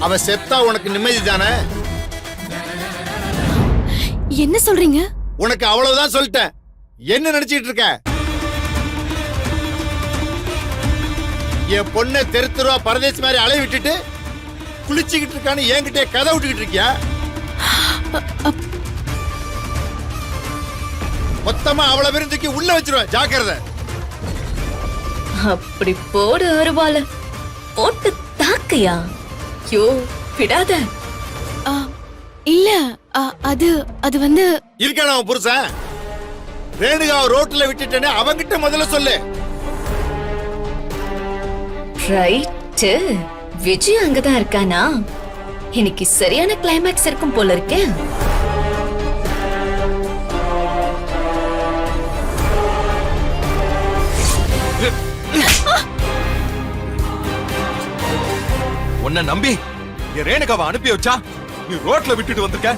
அவ செத்தா உனக்கு நிம்மதி தானே? என்ன சொல்றீங்க? உனக்கு அவ்வளவுதான் சொல்லிட்டேன். என்ன நினைச்சிட்டு இருக்க? என் பொண்ணை தெரு தெருவா பரதேசி மாதிரி அலைய விட்டுட்டு குளிச்சுக்கிட்டு இருக்கான்னு என்கிட்ட கதை விட்டுக்கிட்டு இருக்கியா? மொத்தமா அவளை விருந்துக்கு உள்ள வச்சிருவேன், ஜாக்கிரதை. அப்படி போடு அருவால போட்டு தாக்கையா? யோ விடாத. இல்ல அது அது வந்து இருக்கான அவன் புருஷன் ரேணுகா ரோட்ல விட்டுட்டேன்னு அவங்கிட்ட முதல்ல சொல்லு. ரைட்டு, விஜய் அங்கதான் இருக்கானா? இன்னைக்கு சரியான கிளைமேக்ஸ் இருக்கும் போல இருக்கே. உன்னை நம்பி என் ரேணுகாவை அனுப்பி வச்சா நீ ரோட்ல விட்டுட்டு வந்திருக்க.